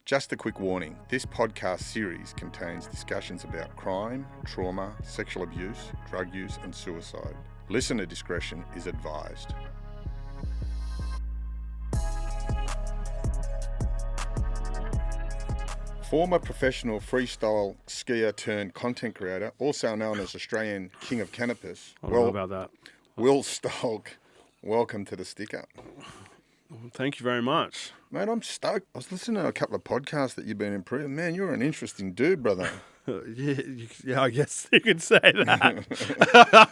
Just a quick warning, this podcast series contains discussions about crime, trauma, sexual abuse, drug use and suicide. Listener discretion is advised. Former professional freestyle skier turned content creator, also known as Australian King of Cannabis. I don't know about that. Will Stolk, welcome to the Stick Up. Thank you very much. Mate, I'm stoked. I was listening to a couple of podcasts that you've been improving. Man, you're an interesting dude, brother. Yeah, I guess you could say that.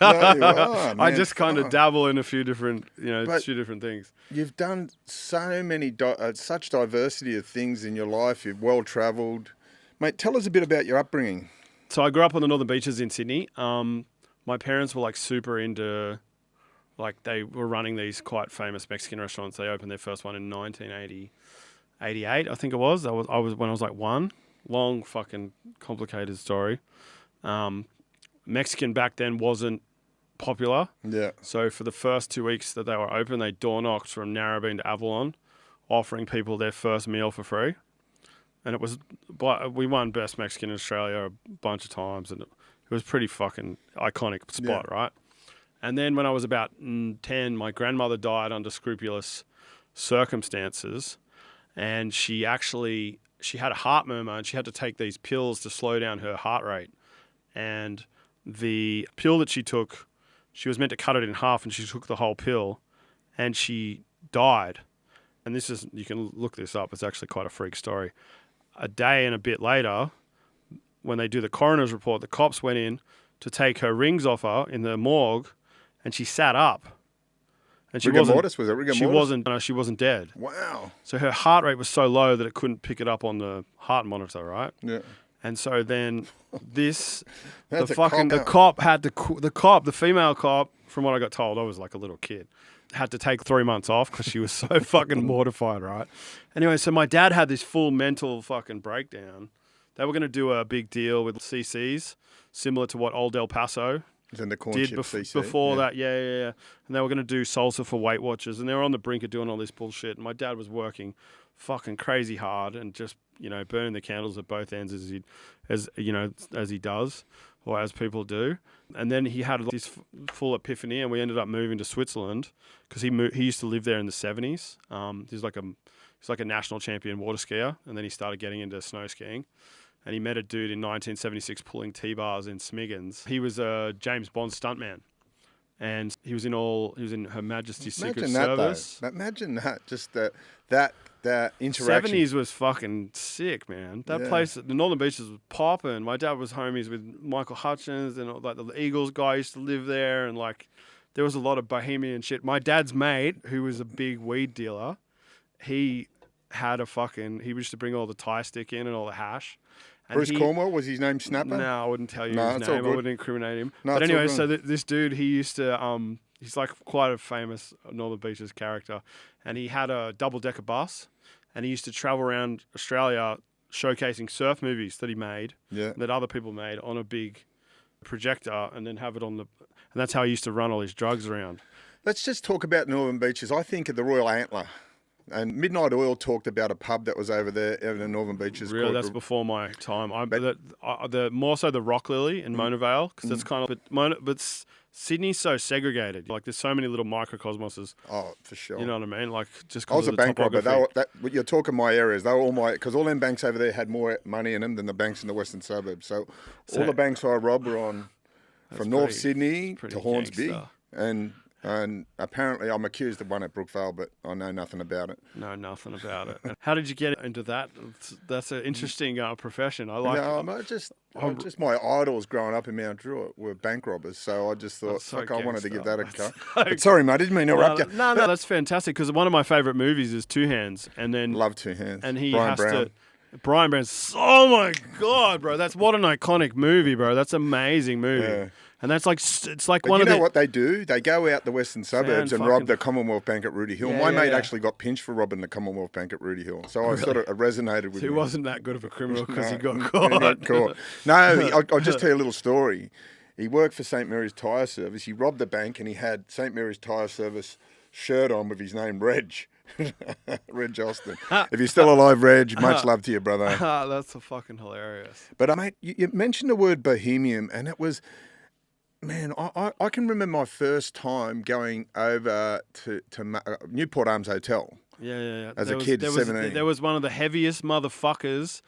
No, you are, man. I just kind of dabble in a few different, few different things. You've done so many, such diversity of things in your life. You've well-travelled. Mate, tell us a bit about your upbringing. So I grew up on the Northern Beaches in Sydney. My parents were super into, they were running these quite famous Mexican restaurants. They opened their first one in 1988, I think it was. I was when I was one. Long fucking complicated story. Mexican back then wasn't popular. Yeah. So for the first 2 weeks that they were open, they door knocked from Narrabeen to Avalon, offering people their first meal for free. And we won Best Mexican in Australia a bunch of times, and it was pretty fucking iconic spot, right? And then when I was about 10, my grandmother died under scrupulous circumstances, and she had a heart murmur, and she had to take these pills to slow down her heart rate. And the pill that she took, she was meant to cut it in half, and she took the whole pill, and she died. And you can look this up, it's actually quite a freak story. A day and a bit later, when they do the coroner's report, the cops went in to take her rings off her in the morgue, and she sat up. And she wasn't dead. Wow. So her heart rate was so low that it couldn't pick it up on the heart monitor, right? Yeah. And so then the female cop, from what I got told, I was like a little kid, had to take 3 months off because she was so fucking mortified, right? Anyway, so my dad had this full mental fucking breakdown. They were going to do a big deal with CCs, similar to what Old El Paso did before that. Yeah. And they were going to do salsa for Weight Watchers, and they were on the brink of doing all this bullshit. And my dad was working fucking crazy hard and just, burning the candles at both ends as he does, or as people do. And then he had this full epiphany, and we ended up moving to Switzerland because he used to live there in the 70s. He's like a national champion water skier, and then he started getting into snow skiing. And he met a dude in 1976 pulling T-bars in Smiggins. He was a James Bond stuntman. And he was in Her Majesty's Secret Service. Imagine that, just that interaction. 70s was fucking sick, man. That place, the Northern Beaches, was popping. My dad was homies with Michael Hutchins, and the Eagles guy used to live there, and there was a lot of bohemian shit. My dad's mate, who was a big weed dealer, he used to bring all the Thai stick in and all the hash. And Bruce Cornwell, was his name Snapper? No, I wouldn't tell you his name. I wouldn't incriminate him. No, but anyway, so this dude, he used to, he's quite a famous Northern Beaches character. And he had a double-decker bus, and he used to travel around Australia showcasing surf movies that he made, that other people made, on a big projector, and then have it on and that's how he used to run all his drugs around. Let's just talk about Northern Beaches. I think of the Royal Antler. And Midnight Oil talked about a pub that was over there in the Northern Beaches. Really, that's before my time. More so the Rock Lily in Mona Vale, because that's kind of. But Sydney's so segregated. There's so many little microcosmoses. Oh, for sure. You know what I mean? I was a bank robber. You're talking my areas. They were all because all them banks over there had more money in them than the banks in the western suburbs. So all the banks I robbed were from North Sydney to Hornsby, and apparently I'm accused of one at Brookvale, but I know nothing about it. Know nothing about it. How did you get into that? That's an interesting profession. I like it. Just my idols growing up in Mount Druitt were bank robbers, so I just thought, I wanted to give that a cut. But sorry, mate, I didn't mean to interrupt you. No, that's fantastic, because one of my favourite movies is Two Hands. And then love Two Hands. And Brian Brown. Oh my God, bro. That's what an iconic movie, bro. That's an amazing movie. Yeah. And that's it's like one of the... You know what they do? They go out the western suburbs and rob the Commonwealth Bank at Rudy Hill. My mate actually got pinched for robbing the Commonwealth Bank at Rudy Hill. So I sort of resonated with him. He wasn't that good of a criminal because he got caught. No, I'll just tell you a little story. He worked for St. Mary's Tyre Service. He robbed the bank, and he had St. Mary's Tyre Service shirt on with his name, Reg. Reg Austin. If you're still alive, Reg, much love to you, brother. That's a fucking hilarious. But, mate, you mentioned the word bohemian, and it was... Man, I can remember my first time going over to Newport Arms Hotel. Yeah. As a kid, 17. There was one of the heaviest motherfuckers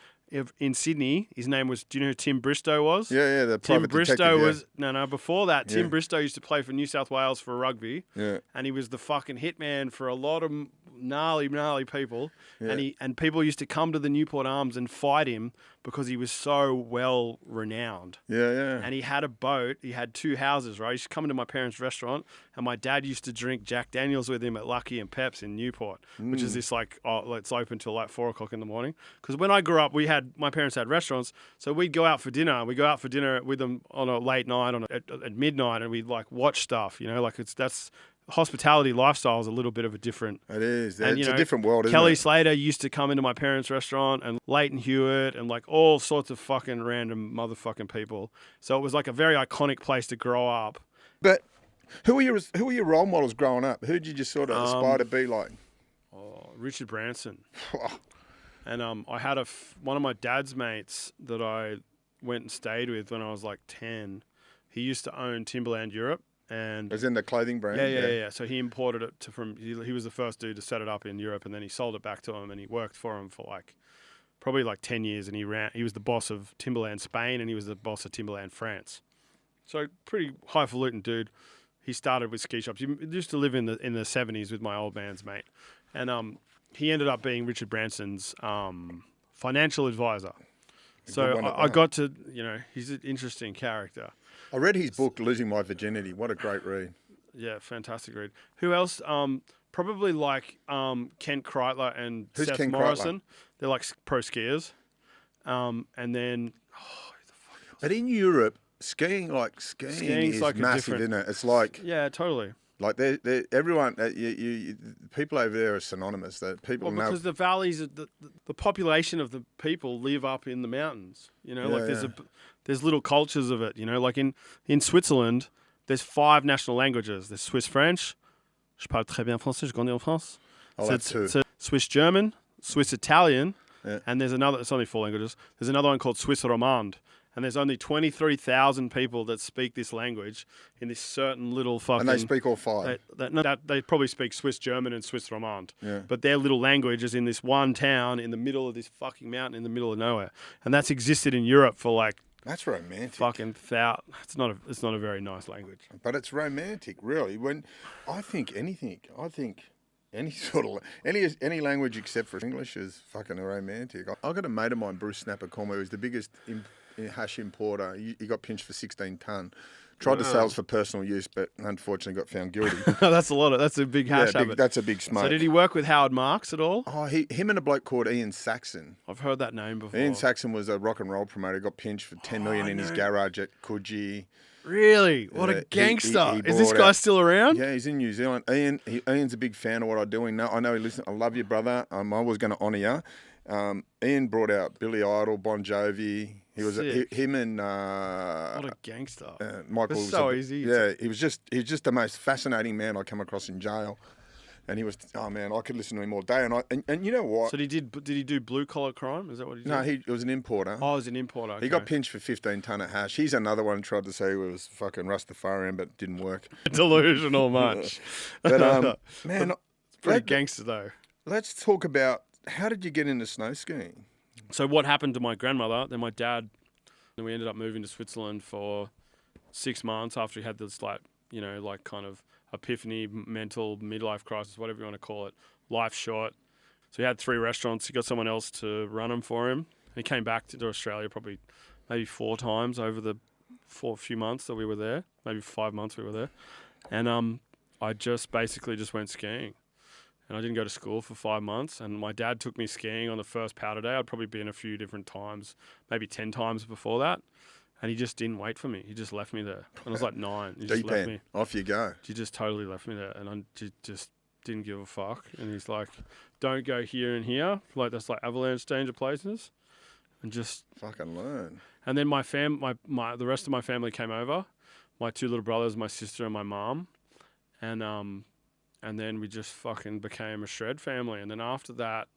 in Sydney. His name was, do you know who Tim Bristow was? Yeah, the private Tim detective. Bristow yeah. was, no, before that, Tim Bristow used to play for New South Wales for rugby. Yeah. And he was the fucking hitman for a lot of gnarly people. Yeah. And people used to come to the Newport Arms and fight him because he was so well renowned. Yeah. And he had a boat. He had 2 houses, right? He used to come into my parents' restaurant, and my dad used to drink Jack Daniels with him at Lucky and Pep's in Newport, which is this it's open till like 4 o'clock in the morning. Because when I grew up, my parents had restaurants, so we'd go out for dinner. We go out for dinner with them on a late night, at midnight, and we'd like watch stuff. You know, like that's. Hospitality lifestyle is a little bit of a different... It is. It's a different world, isn't Kelly it? Slater used to come into my parents' restaurant, and Leighton Hewitt, and like all sorts of fucking random motherfucking people. So it was like a very iconic place to grow up. But who were your role models growing up? Who did you just sort of aspire to be like? Richard Branson. And I had one of my dad's mates that I went and stayed with when I was like 10. He used to own Timberland Europe. And as in the clothing brand? Yeah. So he imported it he was the first dude to set it up in Europe, and then he sold it back to him, and he worked for him for probably 10 years, and he was the boss of Timberland Spain, and he was the boss of Timberland France. So pretty highfalutin dude. He started with ski shops. He used to live in the 70s with my old man's mate. And he ended up being Richard Branson's financial advisor. So I got to, he's an interesting character. I read his book, Losing My Virginity. What a great read. Yeah, fantastic read. Who else? Probably Kent Kreitler and Who's Seth Ken Morrison. Kreitler? They're like pro skiers. And then... But in Europe, skiing is like massive, isn't it? It's like... Yeah, totally. Like everyone, people over there are synonymous. That people know because the valleys, the population of the people live up in the mountains. There's little cultures of it. Like in Switzerland, there's 5 national languages. There's Swiss French. Je parle très bien français. Je grandis en France. That's 2. So Swiss German, Swiss Italian, and there's another. It's only 4 languages. There's another one called Swiss Romand. And there's only 23,000 people that speak this language in this certain little fucking... And they speak all 5? They probably speak Swiss German and Swiss Romand. Yeah. But their little language is in this one town in the middle of this fucking mountain in the middle of nowhere. And that's existed in Europe for That's romantic. Fucking it's not a very nice language. But it's romantic, really. When I think any language except for English is fucking romantic. I got a mate of mine, Bruce Snapper Cormer, who's the biggest hash importer. He got pinched for 16 tonne. Tried to sell for personal use, but unfortunately got found guilty. That's a big hash habit. That's a big smoke. So did he work with Howard Marks at all? Oh, him and a bloke called Ian Saxon. I've heard that name before. Ian Saxon was a rock and roll promoter. He got pinched for 10 million in his garage at Coogee. Really? What a gangster. Is this guy still around? Yeah, he's in New Zealand. Ian's a big fan of what I'm doing. I know he listens. I love you, brother. I was going to honour you. Ian brought out Billy Idol, Bon Jovi. He was him and what a gangster. Michael. It's so easy. Yeah, he was just the most fascinating man I come across in jail. And he was, oh man, I could listen to him all day. And you know what? So did he do blue collar crime? Is that what he did? No, he was an importer. Oh, he was an importer. Okay. He got pinched for 15 tonne of hash. He's another one tried to say he was fucking Rastafarian, but didn't work. Delusional much. But man, it's pretty gangster though. Let's talk about how did you get into snow skiing? So what happened to my grandmother? Then my dad. Then we ended up moving to Switzerland for 6 months after he had this kind of epiphany, mental midlife crisis, whatever you want to call it. Life short. So he had 3 restaurants. He got someone else to run them for him. He came back to Australia probably maybe 4 times over the few months that we were there. Maybe 5 months we were there. And I just basically went skiing. And I didn't go to school for 5 months. And my dad took me skiing on the first powder day. I'd probably been a few different times, maybe 10 times before that. And he just didn't wait for me. He just left me there. And I was like 9. He just left me. Off you go. He just totally left me there. And I just didn't give a fuck. And he's like, don't go here and here. That's like avalanche danger places. And just... fucking learn. And then the rest of my family came over. My 2 little brothers, my sister and my mom. And And then we just fucking became a shred family. And then after that,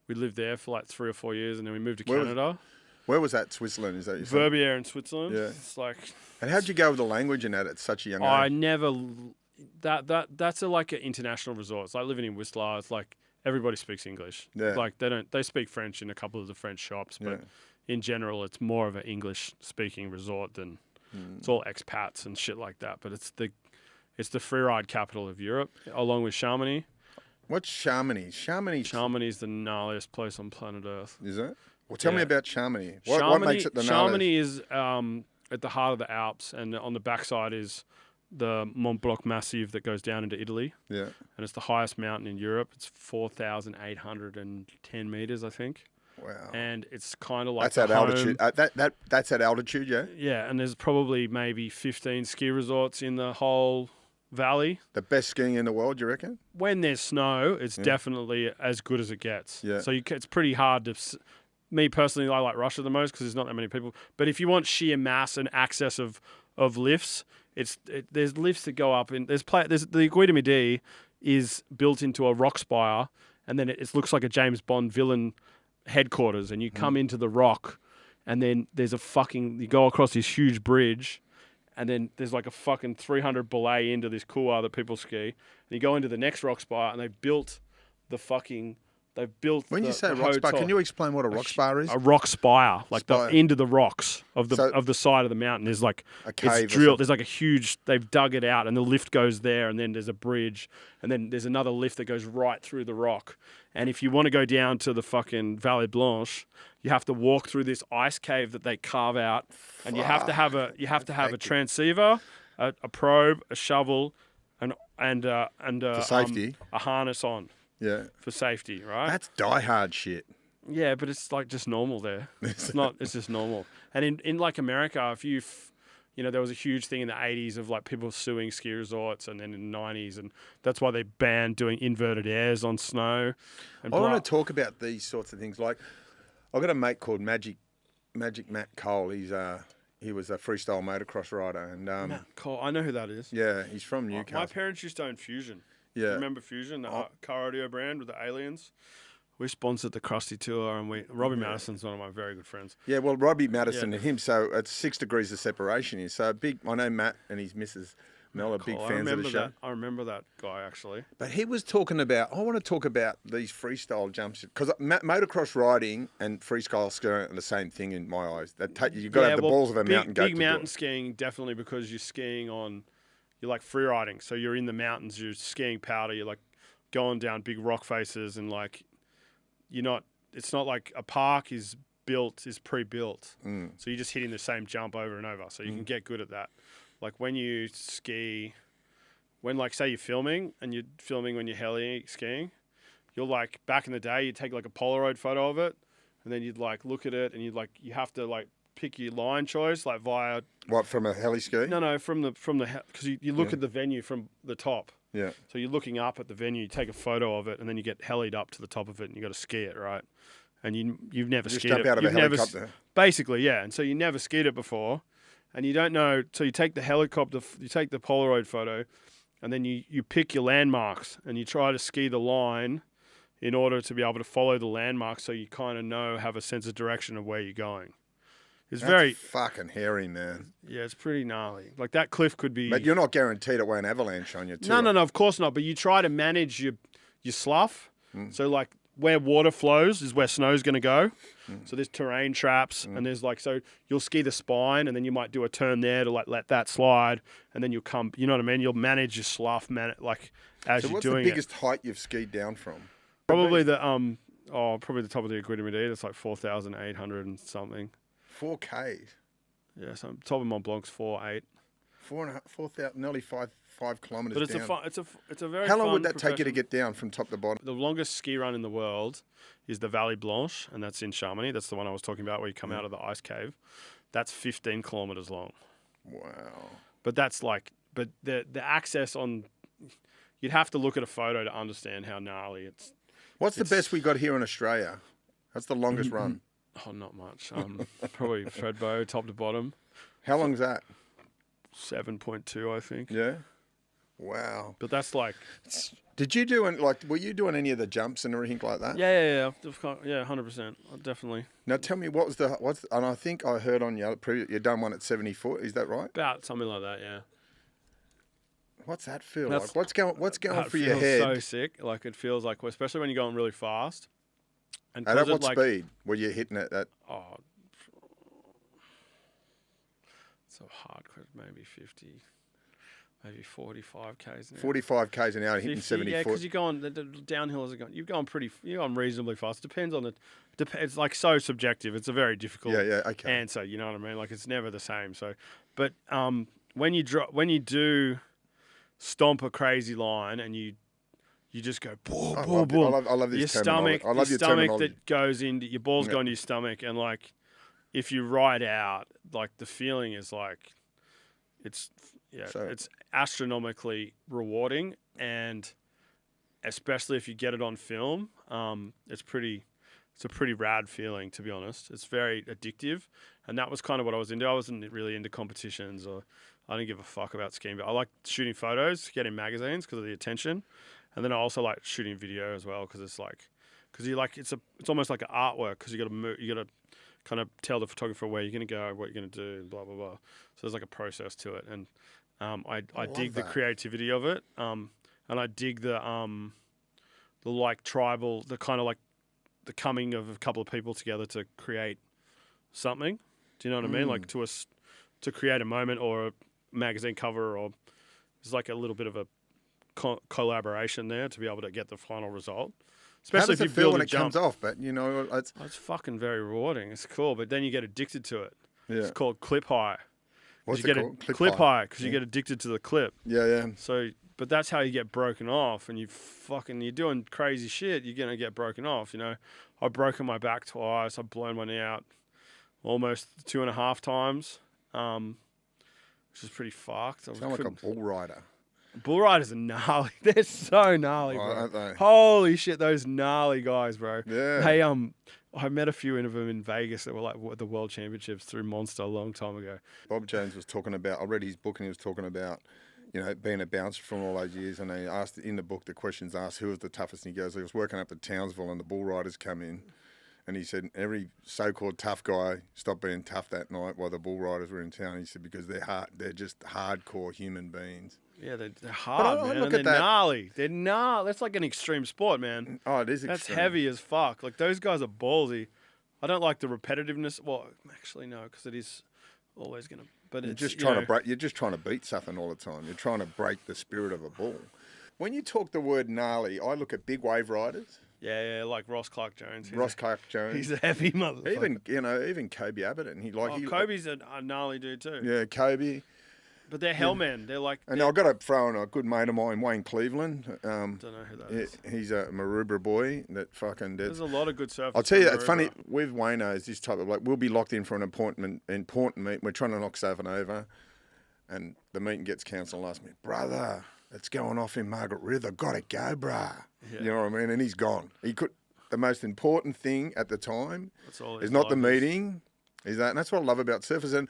we lived there for like 3 or 4 years, and then we moved to Canada. Where was that? Switzerland? Is that your Verbier in Switzerland. Yeah. It's like. And how'd you go with the language and that at such a young age? I never. That's like an international resort. It's like living in Whistler. It's like everybody speaks English. Yeah. Like they speak French in a couple of the French shops, but in general, it's more of an English speaking resort than it's all expats and shit like that. But it's the freeride capital of Europe, along with Chamonix. What's Chamonix? Chamonix is the gnarliest place on planet Earth. Is it? Well, tell me about Chamonix. What makes it the gnarliest? Chamonix is at the heart of the Alps, and on the backside is the Mont Blanc Massif that goes down into Italy. Yeah. And it's the highest mountain in Europe. It's 4,810 meters, I think. Wow. And it's kind of like that's at altitude. That's at altitude, yeah. Yeah, and there's probably maybe 15 ski resorts in the whole valley. The best skiing in the world, you reckon? When there's snow, it's definitely as good as it gets. Yeah. So it's pretty hard to. Me personally, I like Russia the most because there's not that many people. But if you want sheer mass and access of lifts, there's lifts that go up, and there's the Guida Midi is built into a rock spire, and then it looks like a James Bond villain headquarters, and you come into the rock, and then there's you go across this huge bridge, and then there's like a fucking 300 belay into this couloir that people ski, and you go into the next rock spire, and they've built When you say rock spire, can you explain what a rock spire is? A rock spire, like the into the rocks of the side of the mountain is like a cave. It's drilled. There's like a huge. They've dug it out, and the lift goes there, and then there's a bridge, and then there's another lift that goes right through the rock. And if you want to go down to the fucking Vallée Blanche, you have to walk through this ice cave that they carve out, and you have to have a transceiver, a probe, a shovel, and for safety, a harness on. Yeah. For safety, right? That's die-hard shit. Yeah, but it's like just normal there. It's not. It's just normal. And in like America, there was a huge thing in the 80s of like people suing ski resorts, and then in the 90s, and that's why they banned doing inverted airs on snow. And I want to talk about these sorts of things. Like, I've got a mate called Magic Matt Cole. He was a freestyle motocross rider, and Matt Cole. I know who that is. Yeah, he's from Newcastle. My parents used to own Fusion. Yeah. Remember Fusion, the car audio brand with the aliens? We sponsored the Krusty Tour, and Robbie Madison's one of my very good friends. Yeah, well, Robbie Madison and him, so it's 6 degrees of separation here. So I know Matt and his missus Mel are big fans of the show. I remember that guy, actually. But he was talking about, I want to talk about these freestyle jumps, because motocross riding and freestyle skiing are the same thing in my eyes. You've got to have the balls of a mountain goat. Big mountain skiing, definitely, because you're skiing on... You're like free riding, so you're in the mountains, you're skiing powder, you're like going down big rock faces, and like it's not like a park is pre-built. So you're just hitting the same jump over and over, so you can get good at that. Like when you ski, like say you're filming and you're filming when you're heli skiing, you're like, back in the day, you'd take like a Polaroid photo of it, and then you'd like look at it, and you have to like pick your line choice, like via... What, from a heli ski? No, from the because you look at the venue from the top. Yeah. So you're looking up at the venue, you take a photo of it, and then you get helied up to the top of it, and you got to ski it, right? And you've never skied it. Jump out of a helicopter. Basically, yeah. And so you never skied it before, and you don't know. So you take the helicopter, you take the Polaroid photo, and then you pick your landmarks, and you try to ski the line in order to be able to follow the landmarks, so you kind of have a sense of direction of where you're going. It's very fucking hairy, man. Yeah, it's pretty gnarly. Like that cliff could be. But you're not guaranteed it won't avalanche on you, too. No, of course not. But you try to manage your slough. So like where water flows is where snow's going to go. So there's terrain traps, and there's like, so you'll ski the spine, and then you might do a turn there to like let that slide, and then you'll come. You know what I mean? You'll manage your slough, as you're doing it. So what's the biggest height you've skied down from? Probably the probably the top of the Guida Midi. That's like 4,800 and something. 4K. Yeah, so top of Mont Blanc's 4.8. 4,000, nearly 5 kilometers. But it's a very. How long would that take you to get down from top to bottom? The longest ski run in the world is the Vallée Blanche, and that's in Chamonix. That's the one I was talking about, where you come out of the ice cave. That's 15 kilometers long. Wow. But that's like, the access on, you'd have to look at a photo to understand how gnarly it's. What's the best we got here in Australia? That's the longest run. Oh, not much. Probably Threadbow, top to bottom. How long's that? 7.2, I think. Yeah. Wow. But that's like... Did you were you doing any of the jumps and everything like that? Yeah, 100%, definitely. Now tell me, and I think I heard on your previous, you've done one at 70 foot, is that right? About something like that, yeah. What's that feel like? What's going through your head? It feels so sick. Like, it feels like, especially when you're going really fast. And at what speed were you hitting it at? Oh, it's a hard question, maybe 50... Maybe 45 k's an hour. 45 k's an hour, hitting 70 yeah, foot. because you're going, the downhills are going, you're going reasonably fast. Depends on it's like so subjective. It's a very difficult answer. You know what I mean? Like, it's never the same. So, but when you do stomp a crazy line and you just go boom, boom. I love this your stomach. I love your stomach that goes into your balls go into your stomach, and like if you ride out, like the feeling is like it's astronomically rewarding, and especially if you get it on film, it's a pretty rad feeling, to be honest. It's very addictive, and that was kind of what I was into. I wasn't really into competitions, or I didn't give a fuck about skiing, but I like shooting photos, getting magazines because of the attention, and then I also like shooting video as well because it's almost like an artwork because you got to move, you got to kind of tell the photographer where you're going to go, what you're going to do, blah blah blah. So there's like a process to it, and I dig the creativity of it, and I dig the like tribal, the kind of like the coming of a couple of people together to create something. Do you know what I mean? Like to create a moment or a magazine cover, or there's like a little bit of a collaboration there to be able to get the final result. Especially if you feel when it comes off, but you know, it's fucking very rewarding. It's cool, but then you get addicted to it. Yeah. It's called clip high. What's it called? Clip high because you get addicted to the clip. Yeah. So, but that's how you get broken off, and you're doing crazy shit. You're gonna get broken off. You know, I've broken my back twice. I've blown my knee out almost 2.5 times, which is pretty fucked. Sound like a bull rider. Bull riders are gnarly. They're so gnarly, bro. Aren't they? Holy shit, those gnarly guys, bro. Yeah. Hey, I met a few of them in Vegas that were like the World Championships through Monster a long time ago. Bob Jones was talking about, I read his book and he was talking about, you know, being a bouncer from all those years, and they asked in the book, the questions asked who was the toughest, and he goes, he was working up at Townsville and the bull riders come in, and he said every so-called tough guy stopped being tough that night while the bull riders were in town. He said because they're just hardcore human beings. Yeah, they're hard, man. They're gnarly. They're gnarly. That's like an extreme sport, man. Oh, it is extreme. That's heavy as fuck. Like, those guys are ballsy. I don't like the repetitiveness. Well, actually, no, because it is always going to... But you're just trying to beat something all the time. You're trying to break the spirit of a bull. When you talk the word gnarly, I look at big wave riders. Yeah, like Ross Clark-Jones. He's a heavy motherfucker. Even Kobe Abbott, and Kobe's a gnarly dude too. Yeah, Kobe. But they're hellmen. They're like... And I've got to throw in a good mate of mine, Wayne Cleveland. Don't know who that is. He's a Maroubra boy that fucking... There's a lot of good surfers. I'll tell you, it's funny, with Wayno, is this type of... Like, we'll be locked in for an important meet. We're trying to knock something over, and the meeting gets cancelled last minute. Brother, it's going off in Margaret River. Got to go, bruh. Yeah. You know what I mean? And he's gone. The most important thing at the time is not the meeting... Is that, and that's what I love about surfers, and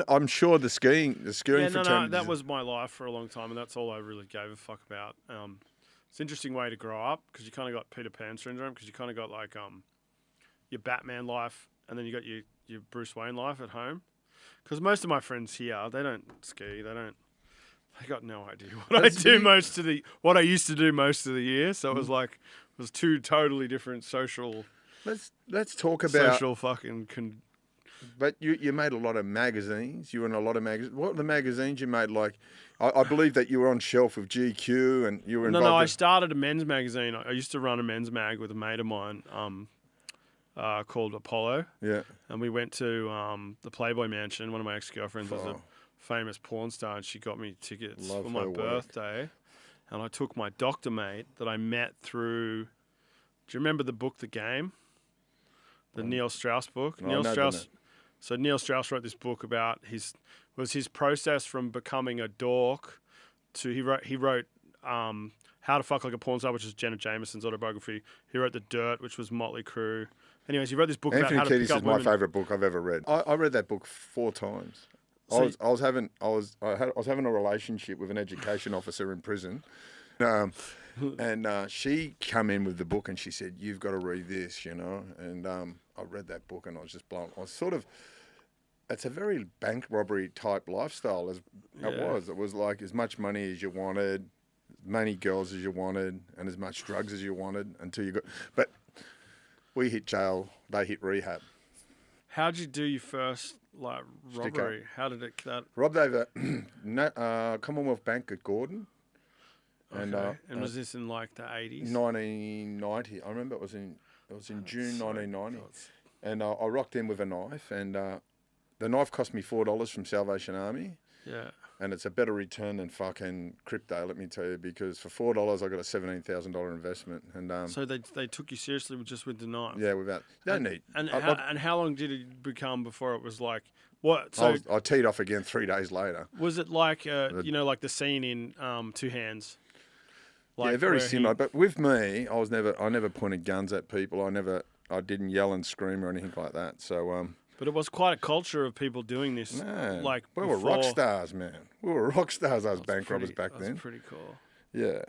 I'm sure the skiing fraternity. No, that was my life for a long time, and that's all I really gave a fuck about. It's an interesting way to grow up because you kind of got Peter Pan syndrome because you kind of got like your Batman life, and then you got your Bruce Wayne life at home. Because most of my friends here, they don't ski, they got no idea what what I used to do most of the year. So it was two totally different social. Let's talk about social fucking. But you made a lot of magazines. You were in a lot of magazines. What were the magazines you made? Like, I believe that you were on shelf with GQ and you were involved. No, I started a men's magazine. I used to run a men's mag with a mate of mine called Apollo. Yeah. And we went to the Playboy Mansion. One of my ex-girlfriends was a famous porn star, and she got me tickets for my birthday. And I took my doctor mate that I met through... Do you remember the book, The Game? The Neil Strauss book? Neil Strauss... So Neil Strauss wrote this book about his process from becoming a dork to he wrote How to Fuck Like a Porn Star, which is Jenna Jameson's autobiography. He wrote The Dirt, which was Motley Crue. Anyways, he wrote this book about how to pick up women. Anthony Kiedis is my favourite book I've ever read. I read that book 4 times. I was having a relationship with an education officer in prison, and she come in with the book and she said, "You've got to read this," And I read that book and I was just blown. I was sort of. It's a very bank robbery type lifestyle as it was. It was like as much money as you wanted, as many girls as you wanted, and as much drugs as you wanted until you got. But we hit jail. They hit rehab. How'd you do your first robbery? How did it that? Robbed over Commonwealth Bank at Gordon. Okay. And was this in like the 80s? 1990. I remember it was in June 1990. And I rocked in with a knife, and the knife cost me $4 from Salvation Army. Yeah. And it's a better return than fucking crypto, let me tell you, because for $4 I got a $17,000 investment. And so they took you seriously just with the knife. Yeah, without need. And how long did it become before it was like what? So I teed off again 3 days later. Was it like like the scene in Two Hands? Like yeah, very similar. But with me, I never pointed guns at people. I didn't yell and scream or anything like that. So But it was quite a culture of people doing this. Man, like we were rock stars, man. We were rock stars, those bank robbers back then. That's pretty cool. Yeah.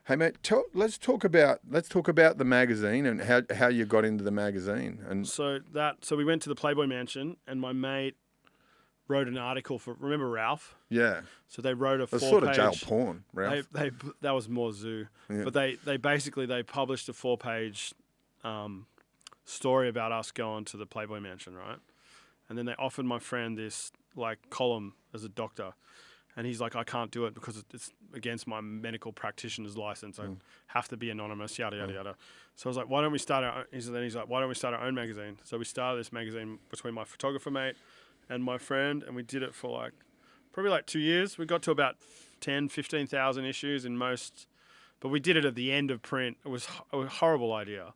Hey, mate, let's talk about the magazine and how you got into the magazine. And so we went to the Playboy Mansion, and my mate wrote an article for. Remember Ralph? Yeah. So they wrote a 4-page. It's sort of jail porn, Ralph. That was more zoo, yeah. But they basically published a 4-page story about us going to the Playboy Mansion, right? And then they offered my friend this column as a doctor, and he's like, I can't do it because it's against my medical practitioner's license. I have to be anonymous, yada yada yada. So I was like, why don't we start our? He's like, why don't we start our own magazine? So we started this magazine between my photographer mate and my friend, and we did it for probably 2 years. We got to about 15,000 issues in most, but we did it at the end of print. It was a horrible idea.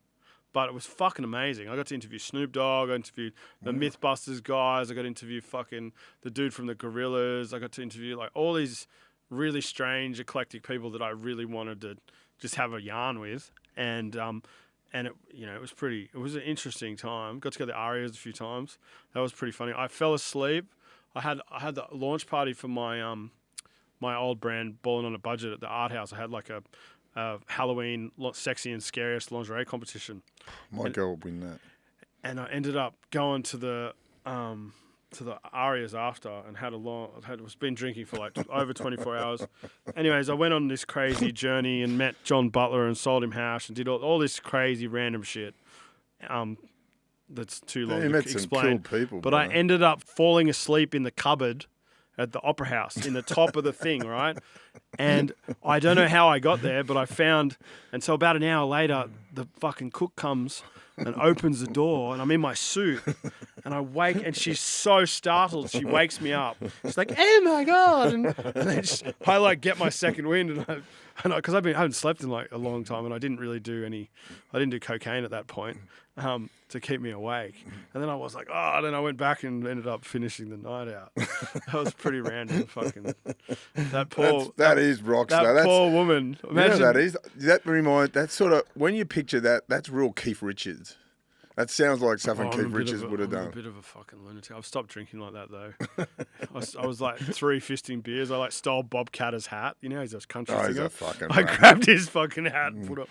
But it was fucking amazing. I got to interview Snoop Dogg. I interviewed the Mythbusters guys. I got to interview fucking the dude from the Gorillaz. I got to interview all these really strange, eclectic people that I really wanted to just have a yarn with. And it it was an interesting time. Got to go to the Arias a few times. That was pretty funny. I fell asleep. I had the launch party for my my old brand, Balling on a Budget, at the Art House. I had a Halloween sexy and scariest lingerie competition. My girl would win that. And I ended up going to the Arias after and was been drinking for over 24 hours. Anyways, I went on this crazy journey and met John Butler and sold him hash and did all this crazy random shit. That's too long to explain. Some cool people, but I ended up falling asleep in the cupboard at the Opera House in the top of the thing, right? And I don't know how I got there, but I found... And so about an hour later, the fucking cook comes and opens the door, and I'm in my suit, and I wake, and she's so startled, she wakes me up. She's like, oh my God! And then I get my second wind, because I haven't slept in a long time, and I didn't do cocaine at that point to keep me awake. And then I was like, then I went back and ended up finishing the night out. That was pretty random. Fucking that is rockstar. That poor woman. Imagine, that is. That's sort of, when you picture that, that's real Keith Richards. That sounds like something Keith Richards would have done. I'm a bit of a fucking lunatic. I've stopped drinking like that, though. I was 3-fisting beers. I stole Bob Catter's hat. You know, he's a country singer. He's a fucking I grabbed his fucking hat and put it.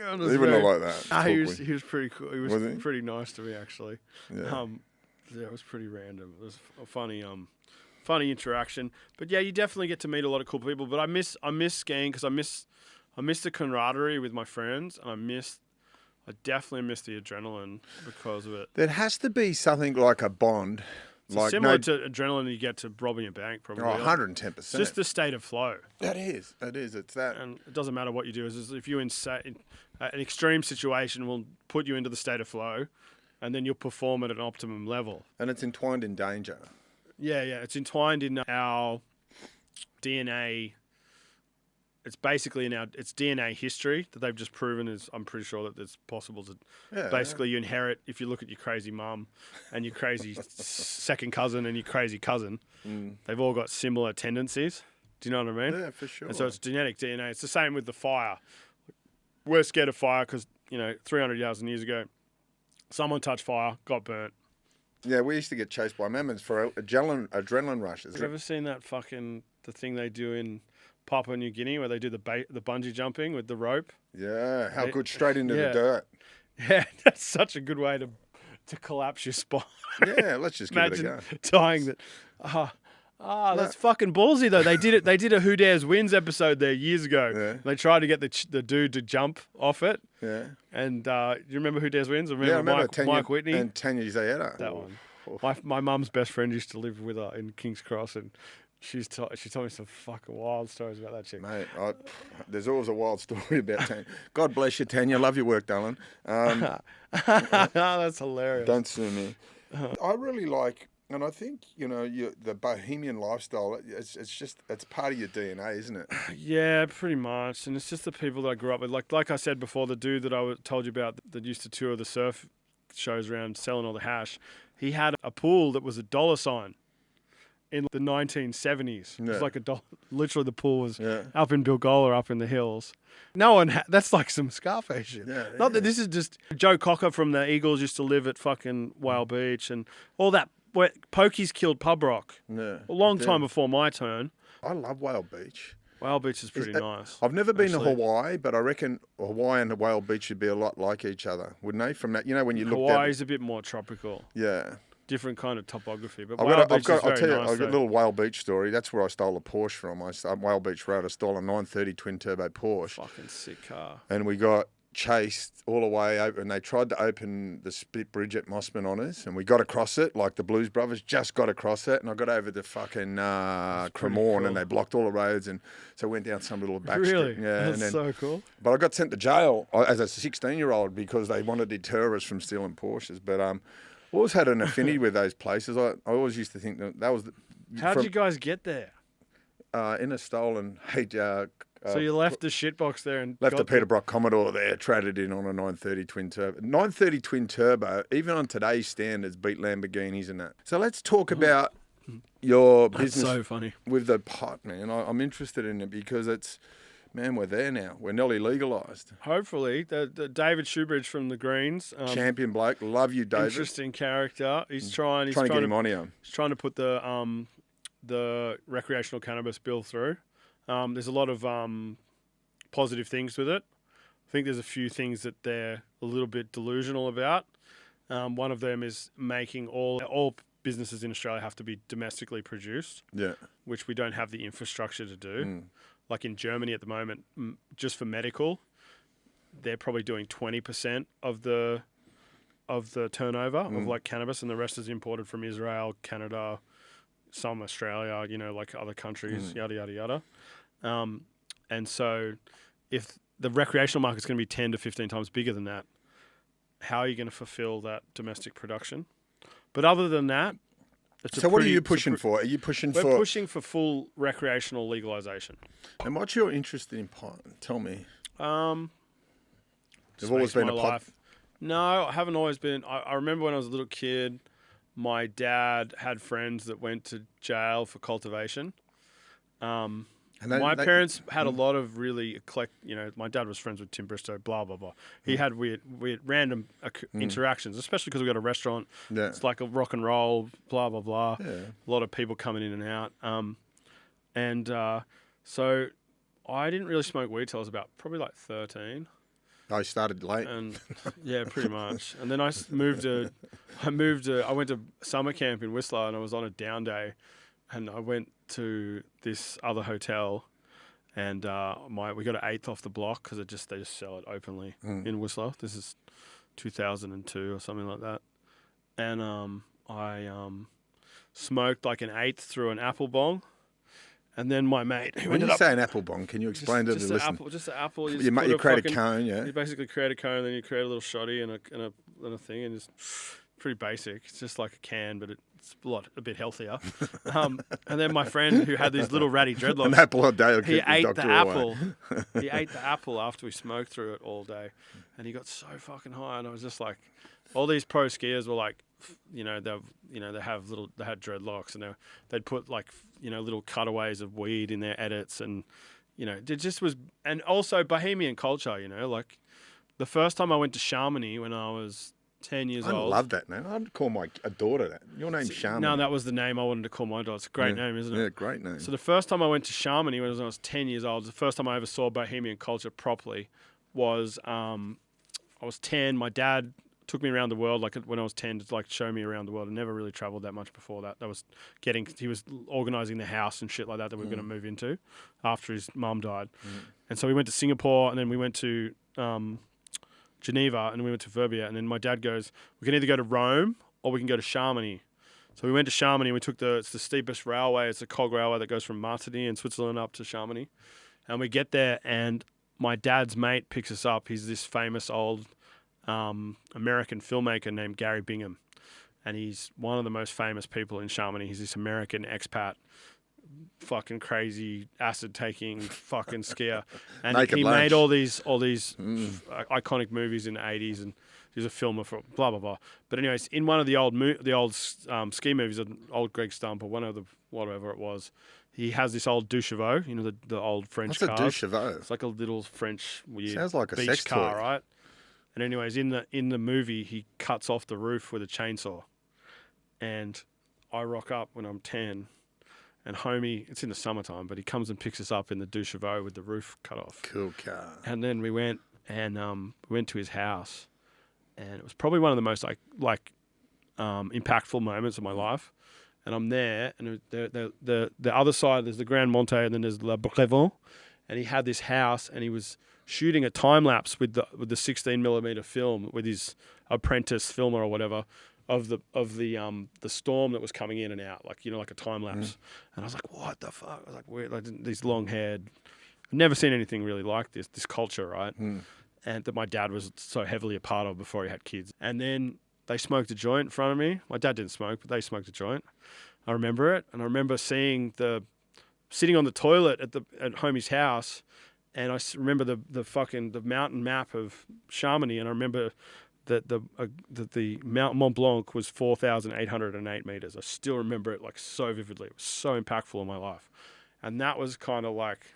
Even not like that. He was pretty cool. He was pretty nice to me, actually. Yeah. It was pretty random. It was a funny interaction. But yeah, you definitely get to meet a lot of cool people. But I miss skiing because I miss the camaraderie with my friends, and I definitely miss the adrenaline because of it. There has to be something like a bond. Similar to adrenaline you get to robbing a bank, probably. 110%. It's just the state of flow. That is. It's that. And it doesn't matter what you do. If you're in an extreme situation, will put you into the state of flow, and then you'll perform at an optimum level. And it's entwined in danger. Yeah. It's entwined in our DNA. It's basically it's DNA history that they've just proven I'm pretty sure that it's possible to you inherit. If you look at your crazy mum and your crazy second cousin and your crazy cousin, they've all got similar tendencies. Do you know what I mean? Yeah, for sure. And so it's genetic DNA. It's the same with the fire. We're scared of fire because, 300,000 years ago, someone touched fire, got burnt. Yeah, we used to get chased by mammals for adrenaline rushes. Have you ever seen that the thing they do in Papua New Guinea where they do the bungee jumping with the rope? Yeah, how good, straight into the dirt. Yeah, that's such a good way to collapse your spine. Yeah, let's just give it a go. Imagine dying that. That's fucking ballsy though. They did a Who Dares Wins episode there years ago. Yeah. They tried to get the dude to jump off it. Yeah. And do you remember Who Dares Wins? I remember Mike Whitney and Tanya Zayeta. That one. My mum's best friend used to live with her in King's Cross, and she told me some fucking wild stories about that chick. Mate, there's always a wild story about Tanya. God bless you, Tanya. Love your work, darling. That's hilarious. Don't sue me. I really like, and I think, the Bohemian lifestyle, it's part of your DNA, isn't it? Yeah, pretty much. And it's just the people that I grew up with. Like I said before, the dude that I told you about that used to tour the surf shows around selling all the hash, he had a pool that was a dollar sign in the 1970s. It was like $1. Literally, the pool was up in Bilgola, up in the hills. No one that's like some Scarface shit. Yeah, Not that this is just... Joe Cocker from the Eagles used to live at fucking Whale Beach and all that. Where Pokies killed pub rock. Yeah. A long time before my turn. I love Whale Beach. Whale Beach is pretty nice. I've never been to Hawaii, but I reckon Hawaii and Whale Beach should be a lot like each other, wouldn't they? From that, when you look at Hawaii's a bit more tropical. Yeah. Different kind of topography, but I'll tell you, I've got a little Whale Beach story. That's where I stole a Porsche from. Whale Beach Road. I stole a 930 twin turbo Porsche. Fucking sick car. And we got chased all the way over, and they tried to open the split bridge at Mossman on us, and we got across it like the Blues Brothers just got across it, and I got over to fucking Cremorne, and they blocked all the roads, and so I went down some little back Really? street. Yeah, That's so cool. But I got sent to jail as a 16-year-old because they wanted to deter us from stealing Porsches. But always had an affinity with those places. I always used to think that was... How'd you guys get there? In a stolen... So you left the shitbox there and left the Peter Brock Commodore there, traded in on a 930 twin turbo. 930 twin turbo, even on today's standards, beat Lamborghinis and that. So let's talk about your business. That's so funny. With the pot, man. I'm interested in it because we're there now. We're nearly legalised. Hopefully. The David Shoebridge from the Greens. Champion bloke. Love you, David. Interesting character. He's trying to get him on here. He's trying to put the recreational cannabis bill through. There's a lot of positive things with it. I think there's a few things that they're a little bit delusional about. One of them is making all businesses in Australia have to be domestically produced, which we don't have the infrastructure to do. Like in Germany at the moment, just for medical, they're probably doing 20% of the turnover of like cannabis, and the rest is imported from Israel, Canada, some Australia, like other countries, yada, yada, yada. And so if the recreational market is going to be 10 to 15 times bigger than that, how are you going to fulfill that domestic production? But other than that, what are you pushing for? Are you pushing for... We're pushing for full recreational legalization. And what's your interest in pot? Tell me. You've always been a pot... No, I haven't always been. I remember when I was a little kid, my dad had friends that went to jail for cultivation. My parents had a lot of really eclectic, my dad was friends with Tim Bristow, blah, blah, blah. He had weird random interactions, especially because we got a restaurant. Yeah. It's like a rock and roll, blah, blah, blah. Yeah. A lot of people coming in and out. So I didn't really smoke weed till I was about probably like 13. I started late. And yeah, pretty much. And then I went to summer camp in Whistler, and I was on a down day, and I went to this other hotel, and we got an eighth off the block because they just sell it openly in Whistler. This is 2002 or something like that, and I smoked like an eighth through an apple bong. And then my mate... When you say an apple bong, can you explain to the listener? Just an apple. You create a cone, yeah? You basically create a cone, then you create a little shoddy and a thing, and it's pretty basic. It's just like a can, but it's a bit healthier. And then my friend who had these little ratty dreadlocks... An apple a day will keep the doctor apple. away. He ate the apple after we smoked through it all day. And he got so fucking high, and I was just like... All these pro skiers were like... they had dreadlocks, and they'd put like little cutaways of weed in their edits, and it just was. And also Bohemian Culture, like the first time I went to Chamonix when I was 10 years old. I old. love that name. I'd call my daughter that. Your name's Sharmini. No, that was the name I wanted to call my daughter. It's a great name, isn't it? Yeah, great name. So the first time I went to Sharmini when I was 10 years old, the first time I ever saw Bohemian Culture properly was I was 10. My dad took me around the world when I was 10 to show me around the world. I never really traveled that much before that. He was organising the house and shit like that we were going to move into after his mum died. And so we went to Singapore, and then we went to Geneva, and then we went to Verbier, and then my dad goes, we can either go to Rome or we can go to Sharmini. So we went to Sharmini, and we took it's the steepest railway. It's a cog railway that goes from Montenegro in Switzerland up to Sharmini. And we get there, and my dad's mate picks us up. He's this famous old American filmmaker named Gary Bingham. And he's one of the most famous people in Sharmini. He's this American expat, fucking crazy, acid-taking fucking skier. And he made all these iconic movies in the 80s, and he was a filmer for blah, blah, blah. But anyways, in one of the old ski movies, old Greg Stump or one of the whatever it was, he has this old deux chevaux, the old French car. What's a deux chevaux? It's like a little French weird Sounds like a beach sex car, toy. right? And anyways, in the movie, he cuts off the roof with a chainsaw. And I rock up when I'm 10, and homie, it's in the summertime, but he comes and picks us up in the deux chevaux with the roof cut off. Cool car. And then we went to his house, and it was probably one of the most impactful moments of my life. And I'm there, and the other side, there's the Grand Monte, and then there's Le Brevant, and he had this house, and he was shooting a time lapse with the 16mm film with his apprentice filmer or whatever of the storm that was coming in and out, like a time lapse. And I was like, what the fuck? I was like, weird, these long haired. I've never seen anything really like this culture, right? And that my dad was so heavily a part of before he had kids. And then they smoked a joint in front of me. My dad didn't smoke, but they smoked a joint. I remember it, and I remember sitting on the toilet at homie's house. And I remember the mountain map of Sharmini, and I remember that the Mount Mont Blanc was 4,808 meters. I still remember it so vividly. It was so impactful in my life, and that was kind of like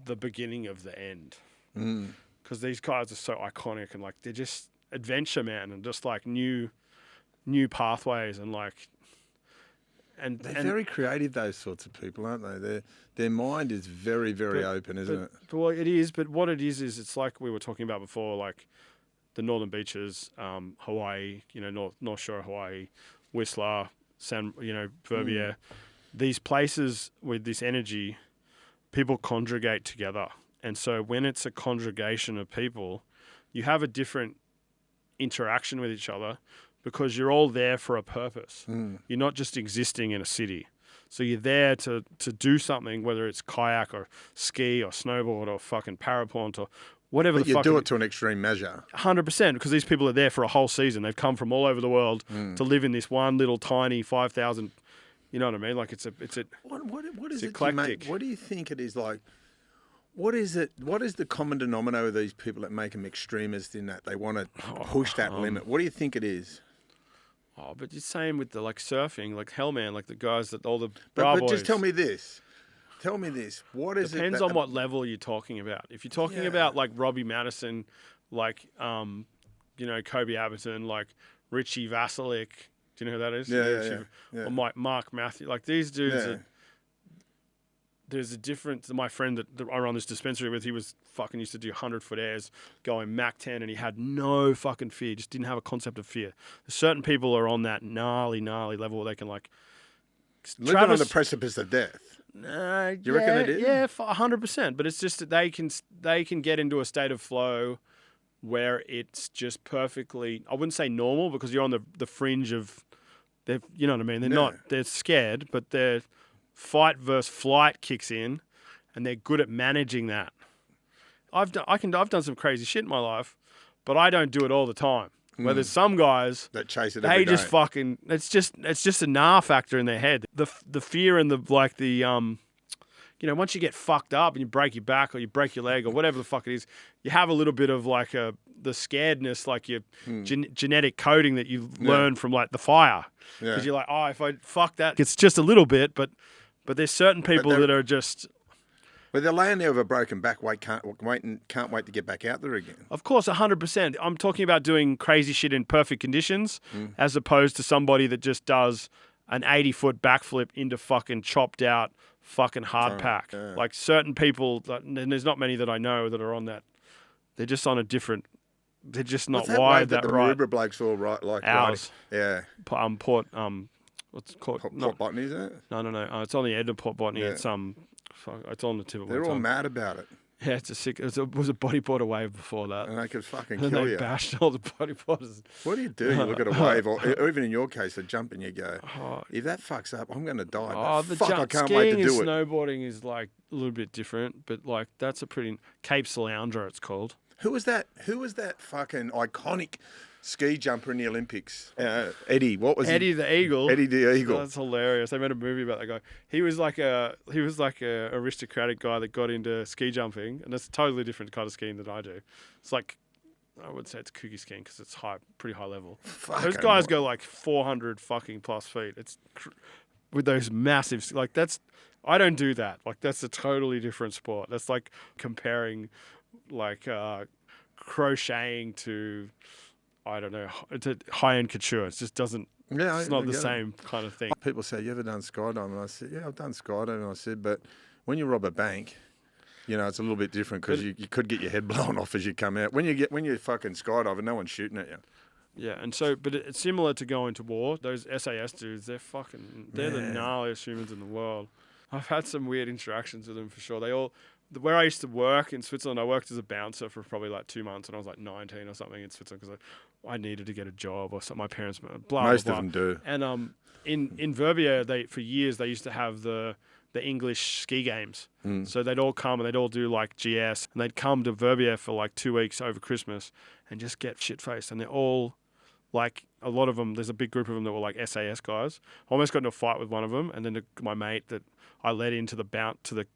the beginning of the end, because these guys are so iconic, and they're just adventure, man, and just new pathways, and And they're very creative, those sorts of people, aren't they? Their mind is very, very open, isn't it? Well, it is. But what it is it's like we were talking about before, the northern beaches, Hawaii, North Shore of Hawaii, Whistler, Verbier. These places with this energy, people congregate together. And so when it's a congregation of people, you have a different interaction with each other, because you're all there for a purpose. You're not just existing in a city. So you're there to do something, whether it's kayak or ski or snowboard or fucking parapente or whatever but you do it to an extreme measure. 100%, because these people are there for a whole season. They've come from all over the world to live in this one little tiny 5,000, you know what I mean? What is it eclectic. What do you think it is like? What is it? What is the common denominator of these people that make them extremist in that they want to push that limit? What do you think it is? Oh, but you're saying with the surfing, Hellman, the guys that all the but just tell me this. What is Depends on what level you're talking about. If you're talking about Robbie Madison, Kobe Aberton, Richie Vasilik, do you know who that is? Yeah. Or Mark Matthew, these dudes are. There's a difference. My friend that I run this dispensary with, he was fucking used to do 100-foot airs going Mach 10, and he had no fucking fear, just didn't have a concept of fear. Certain people are on that gnarly level where they can living on the precipice of death. You reckon they do? Yeah, 100%. But it's just that they can get into a state of flow where it's just perfectly, I wouldn't say normal, because you're on the fringe of, you know what I mean? They're scared, but they're fight versus flight kicks in, and they're good at managing that. I've done some crazy shit in my life, but I don't do it all the time. Where there's some guys that chase it. They just fucking. It's just a nah factor in their head. The fear and once you get fucked up and you break your back or you break your leg or whatever the fuck it is, you have a little bit of the scaredness, your genetic coding that you learn from the fire. Because you're if I fuck that, it's just a little bit, but there's certain people that are just But the land there with a broken back can't wait to get back out there again. Of course, 100%. I'm talking about doing crazy shit in perfect conditions as opposed to somebody that just does an 80-foot backflip into fucking chopped out fucking hard pack. Yeah. Like certain people, and there's not many that I know that are on that. They're just on a different. They're just not wired that right. The Maroubra blokes all right, like ours. Yeah. Port. What's it called? Port Botany, is it? No. It's on the end of Port Botany. Yeah. It's it's on the tip of my tongue. They're all mad about it. Yeah, it's a sick. It was a bodyboarder wave before that. And they could fucking and kill they you. Bashed all the bodyboarders. What do? You look at a wave, or even in your case, a jump, and you go, if that fucks up, I'm going to die. I can't wait to do it. Snowboarding is like a little bit different, but like that's a pretty Cape Salandra, it's called. Who was that fucking iconic ski jumper in the Olympics? Eddie, what was Eddie he? the Eagle. Eddie the Eagle. Oh, that's hilarious. They made a movie about that guy. He was like a aristocratic guy that got into ski jumping, and that's a totally different kind of skiing that I do. It's like, I would say it's kooky skiing because it's pretty high level. Those guys go like 400 fucking plus feet. It's with those massive, like that's, I don't do that. Like that's a totally different sport. That's like comparing like crocheting to, I don't know, to high-end couture. It just doesn't, it's not the same kind of thing. People say, you ever done skydiving? And I said, yeah, I've done skydiving. And I said, but when you rob a bank, it's a little bit different because you could get your head blown off as you come out. When you're fucking skydiving, no one's shooting at you. Yeah, and so, but it's similar to going to war. Those SAS dudes, they're the gnarliest humans in the world. I've had some weird interactions with them for sure. Where I used to work in Switzerland, I worked as a bouncer for probably like 2 months when I was like 19 or something in Switzerland because I needed to get a job or something. My parents, Most of them do. And in Verbier, for years they used to have the English ski games. So they'd all come and they'd all do like GS and they'd come to Verbier for like 2 weeks over Christmas and just get shit-faced. And they're all like, a lot of them, there's a big group of them that were like SAS guys. I almost got into a fight with one of them, and then my mate that I led into the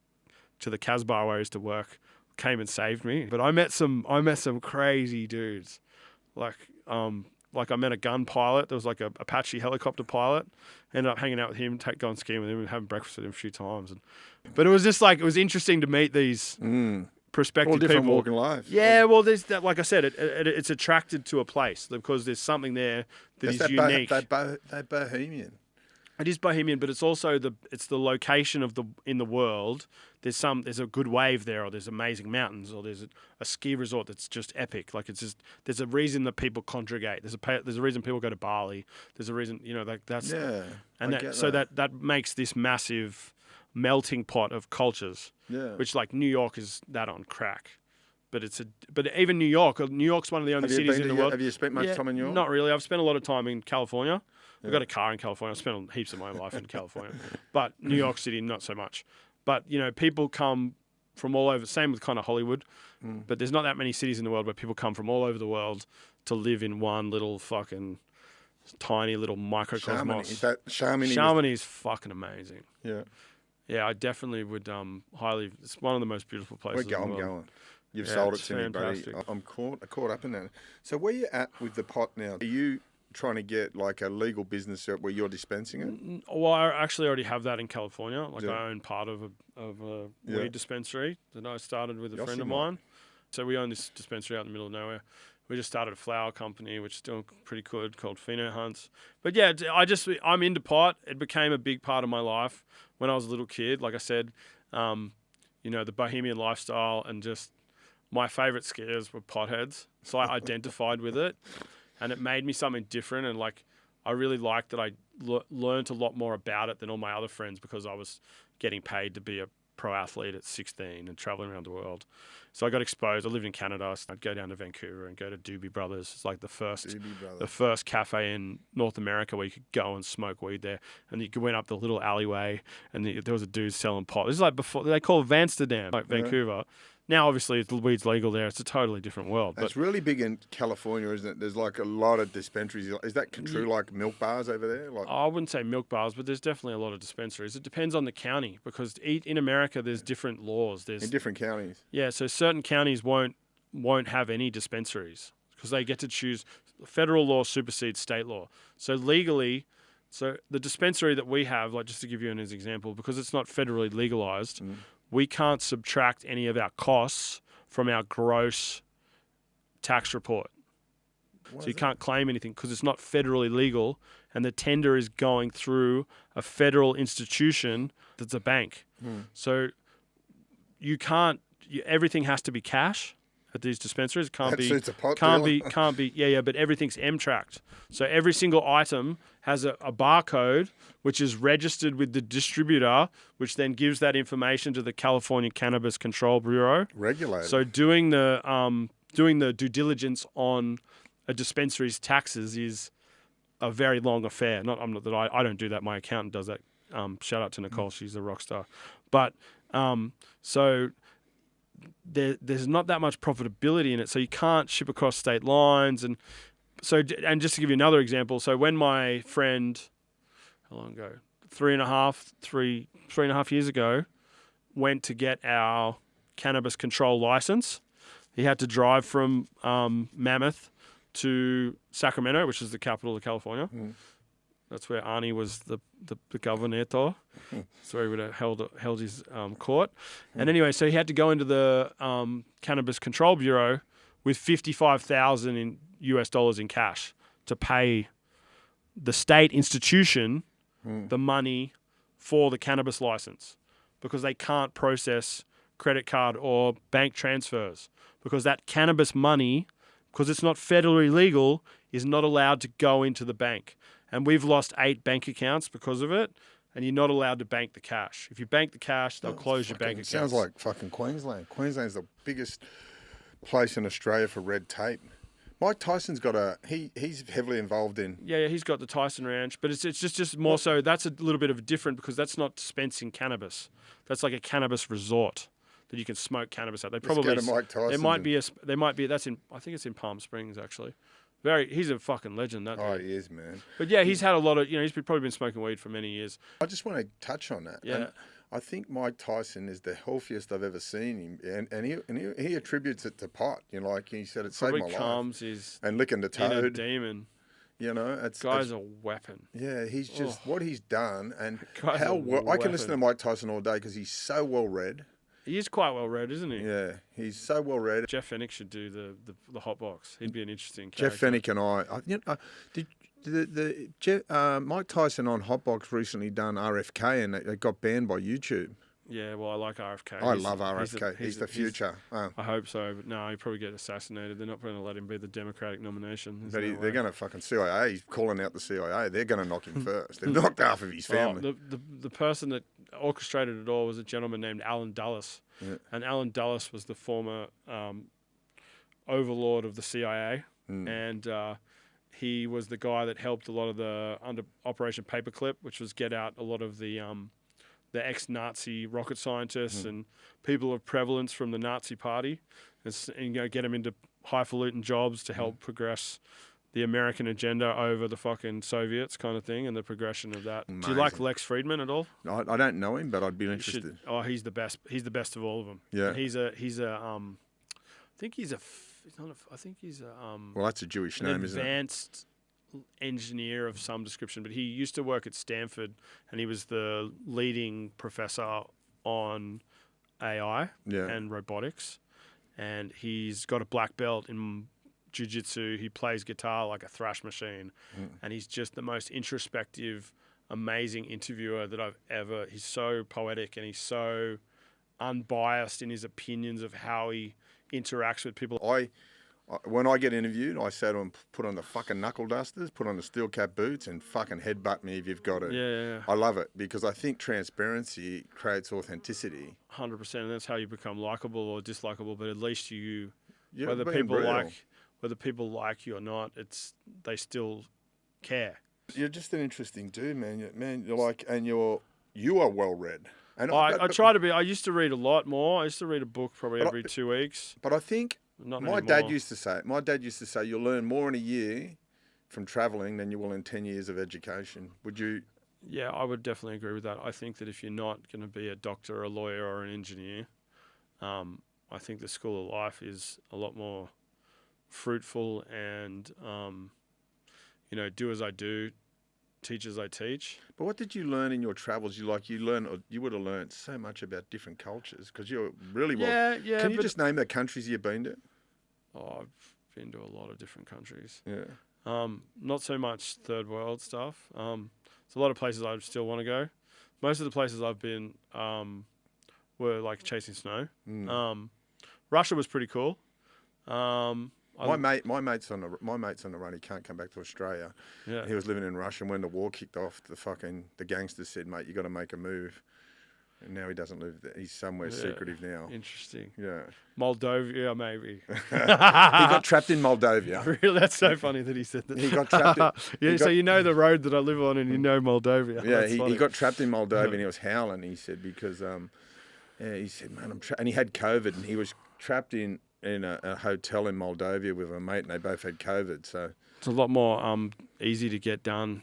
to the Casbah where I used to work came and saved me. But I met some crazy dudes. Like I met a gun pilot. There was like a Apache helicopter pilot. Ended up hanging out with him, going skiing with him, and having breakfast with him a few times. But it was just like, it was interesting to meet these prospective all different people. Walking lives. Yeah, well, there's that. Like I said, it's attracted to a place because there's something there that is unique. That Bohemian. It is Bohemian, but it's also the location in the world. There's a good wave there, or there's amazing mountains, or there's a ski resort that's just epic. Like it's just, there's a reason that people congregate. There's a reason people go to Bali. There's a reason, like that's that makes this massive melting pot of cultures. Yeah. Which like New York is that on crack. But even New York's one of the only cities in the world. Have you spent much time in New York? Not really. I've spent a lot of time in California. I've got a car in California. I've spent heaps of my life in California. But New York City, not so much. But, people come from all over. Same with kind of Hollywood. But there's not that many cities in the world where people come from all over the world to live in one little fucking tiny little microcosmos. Chamonix is fucking amazing. Yeah. Yeah, I definitely would highly. It's one of the most beautiful places in the world. I'm going. You've sold it to fantastic. me, buddy. I'm caught up in that. So where you at with the pot now? Are you trying to get like a legal business where you're dispensing it? Well, I actually already have that in California. Like I own part of a weed dispensary that I started with a friend of mine. So we own this dispensary out in the middle of nowhere. We just started a flower company, which is doing pretty good, called Pheno Hunts. But yeah, I'm into pot. It became a big part of my life when I was a little kid. Like I said, the Bohemian lifestyle and just my favorite skiers were potheads. So I identified with it and it made me something different. And like, I really liked that I learned a lot more about it than all my other friends because I was getting paid to be a pro athlete at 16 and traveling around the world. So I got exposed. I lived in Canada. So I'd go down to Vancouver and go to Doobie Brothers. It's like the first cafe in North America where you could go and smoke weed there. And you went up the little alleyway and there was a dude selling pot. This is like before, they call it Vansterdam, like Vancouver. Now, obviously, weed's legal there. It's a totally different world. It's really big in California, isn't it? There's like a lot of dispensaries. Is that true, like milk bars over there? I wouldn't say milk bars, but there's definitely a lot of dispensaries. It depends on the county because in America, there's different laws. In different counties? Yeah, so certain counties won't have any dispensaries because they get to choose. Federal law supersedes state law. So legally, the dispensary that we have, like just to give you an example, because it's not federally legalized, we can't subtract any of our costs from our gross tax report. So you can't claim anything because it's not federally legal, and the tender is going through a federal institution that's a bank. So you can't. Everything has to be cash at these dispensaries. Can't be. Yeah. But everything's M-tracked. So every single item has a barcode which is registered with the distributor, which then gives that information to the California Cannabis Control Bureau. Regulator. So doing the due diligence on a dispensary's taxes is a very long affair. I don't do that. My accountant does that. Shout out to Nicole. She's a rock star. But so there's not that much profitability in it. So you can't ship across state lines. And just to give you another example, so when my friend, how long ago? 3.5 years ago, went to get our cannabis control license, he had to drive from Mammoth to Sacramento, which is the capital of California. That's where Arnie was the governor. That's where he would have held his court. And anyway, so he had to go into the Cannabis Control Bureau with $55,000 in US dollars in cash to pay the state institution the money for the cannabis license, because they can't process credit card or bank transfers, because that cannabis money, because it's not federally legal, is not allowed to go into the bank. And we've lost 8 bank accounts because of it, and you're not allowed to bank the cash. If you bank the cash, they'll close your bank accounts. Sounds like fucking Queensland. Queensland's the biggest place in Australia for red tape. Mike Tyson's got he's heavily involved in... Yeah, he's got the Tyson Ranch, but it's just more so, that's a little bit of different, because that's not dispensing cannabis. That's like a cannabis resort that you can smoke cannabis at. They probably... Let's go to Mike Tyson. I think it's in Palm Springs, actually. He's a fucking legend, that dude. He is, man. But yeah, he's had a lot of, he's probably been smoking weed for many years. I just want to touch on that. Yeah. And I think Mike Tyson is the healthiest I've ever seen him, and he attributes it to pot. Like he said, it saved my life. Calms his and licking the toad. inner demon. Guy's a weapon. Yeah, he's just what he's done, and I can listen to Mike Tyson all day because he's so well read. He is quite well read, isn't he? Yeah, he's so well read. Jeff Fennick should do the hot box. He'd be an interesting character. Jeff Fennick and Mike Tyson on Hotbox recently done RFK, and they got banned by YouTube. Yeah, well, I like RFK. I love RFK. He's the future. I hope so, but no, he'll probably get assassinated. They're not going to let him be the Democratic nomination. But they're going to fucking CIA. He's calling out the CIA. They're going to knock him first. They've knocked half of his family. The person that orchestrated it all was a gentleman named Alan Dulles. Yeah. And Alan Dulles was the former overlord of the CIA. And he was the guy that helped a lot of under Operation Paperclip, which was get out a lot of the ex-Nazi rocket scientists and people of prevalence from the Nazi party, and get them into highfalutin jobs to help progress the American agenda over the fucking Soviets, kind of thing, and the progression of that. Amazing. Do you like Lex Friedman at all? I don't know him, but I'd be interested. He's the best. He's the best of all of them. Yeah. Well, that's a Jewish name, isn't it? Advanced engineer of some description, but he used to work at Stanford, and he was the leading professor on AI and robotics, and he's got a black belt in jiu-jitsu. He plays guitar like a thrash machine, and he's just the most introspective, amazing interviewer that I've ever... He's so poetic, and he's so unbiased in his opinions of how he interacts with people. When I get interviewed, I say to them, put on the fucking knuckle dusters, put on the steel cap boots, and fucking headbutt me if you've got it. Yeah. I love it because I think transparency creates authenticity. 100%, and that's how you become likable or dislikable. But at least whether people like you or not, they still care. You're just an interesting dude, man. You're like, and you are well read. And I try to be. I used to read a lot more. I used to read a book probably every 2 weeks. But I think. My dad used to say, you'll learn more in a year from travelling than you will in 10 years of education. Would you? Yeah, I would definitely agree with that. I think that if you're not going to be a doctor, a lawyer, or an engineer, I think the school of life is a lot more fruitful and, do as I do teach as I teach. But what did you learn in your travels? You would have learned so much about different cultures because you're really well. Yeah. Can you just name the countries you've been to? Oh, I've been to a lot of different countries. Yeah. Not so much third world stuff. There's a lot of places I still want to go. Most of the places I've been were like chasing snow. Russia was pretty cool. My mate's on the run. He can't come back to Australia. Yeah. He was living in Russia, and when the war kicked off, the gangsters said, "Mate, you got to make a move." And now he doesn't live there. He's somewhere secretive now. Interesting. Yeah. Moldova, maybe. He got trapped in Moldova. Really? That's so funny that he said that. He got trapped so you know the road that I live on and you know Moldova. Yeah, he got trapped in Moldova and he was howling, he said, because, he said, man, and he had COVID and he was trapped in a hotel in Moldova with a mate and they both had COVID, so. It's a lot more easy to get done.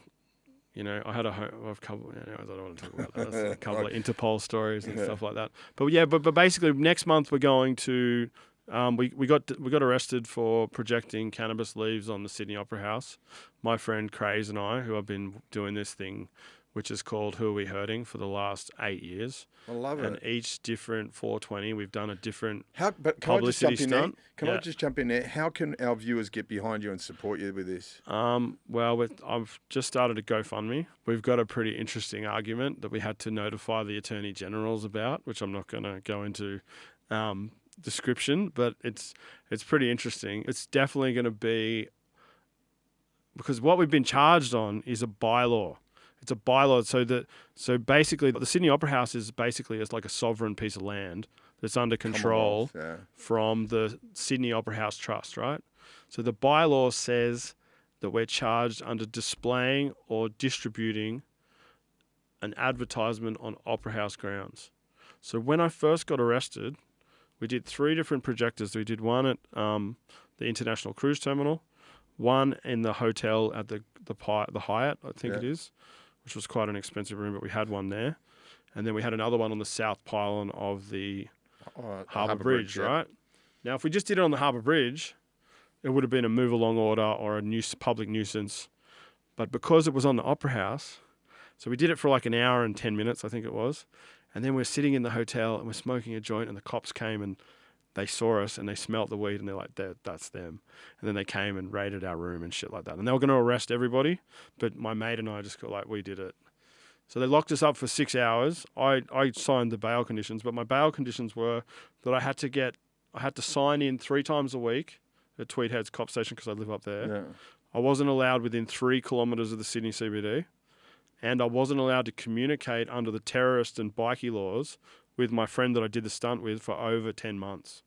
You know, I had a couple. Anyways, I don't want to talk about that. That's a couple of Interpol stories and stuff like that. But yeah, but basically, next month we're going to. We got arrested for projecting cannabis leaves on the Sydney Opera House. My friend Craze and I, who have been doing this thing, which is called Who Are We Hurting, for the last 8 years. I love it. And each different 420, we've done a different But publicity stunt. I just jump in there? How can our viewers get behind you and support you with this? Well, I've just started a GoFundMe. We've got a pretty interesting argument that we had to notify the Attorney Generals about, which I'm not going to go into description, but it's pretty interesting. It's definitely going to be, because what we've been charged on is a bylaw. It's a bylaw, so basically the Sydney Opera House is basically like a sovereign piece of land that's under control from the Sydney Opera House Trust, right? So the bylaw says that we're charged under displaying or distributing an advertisement on Opera House grounds. So when I first got arrested, we did 3 different projectors. We did one at the International Cruise Terminal, one in the hotel at the Hyatt, I think it is, which was quite an expensive room, but we had one there. And then we had another one on the south pylon of the Harbour Bridge, right? Now, if we just did it on the Harbour Bridge, it would have been a move-along order or a public nuisance. But because it was on the Opera House, so we did it for like an hour and 10 minutes, I think it was. And then we're sitting in the hotel and we're smoking a joint and the cops came and they saw us and they smelt the weed and they're like, that's them. And then they came and raided our room and shit like that. And they were going to arrest everybody, but my mate and I just got like, we did it. So they locked us up for 6 hours. I signed the bail conditions, but my bail conditions were that I had to sign in 3 times a week at Tweed Heads Cop Station because I live up there. Yeah. I wasn't allowed within 3 kilometres of the Sydney CBD. And I wasn't allowed to communicate under the terrorist and bikie laws with my friend that I did the stunt with for over 10 months.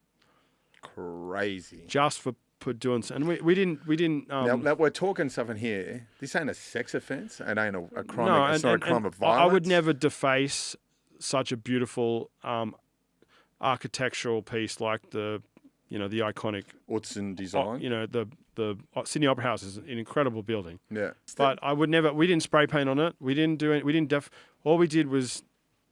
Crazy. Just for doing so. And we didn't. Now we're talking something here. This ain't a sex offence. It ain't a crime. No, it's not a crime of violence. I would never deface such a beautiful architectural piece like the iconic Utzon design. The Sydney Opera House is an incredible building. Yeah. But I would never. We didn't spray paint on it. We didn't do it. We didn't all we did was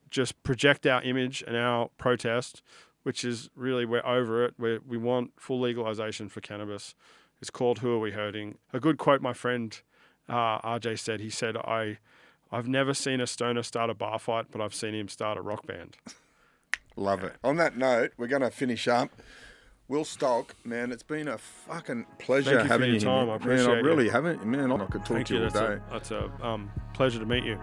just project our image and our protest, which is really, we're over it. We want full legalization for cannabis. It's called Who Are We Hurting? A good quote my friend RJ said. He said, I've never seen a stoner start a bar fight, but I've seen him start a rock band. Love it. On that note, we're going to finish up. Will Stolk, man, it's been a fucking pleasure having you. Thank you for your time. I appreciate it. Man, I really haven't. Man, I could talk to you all day. It's a pleasure to meet you.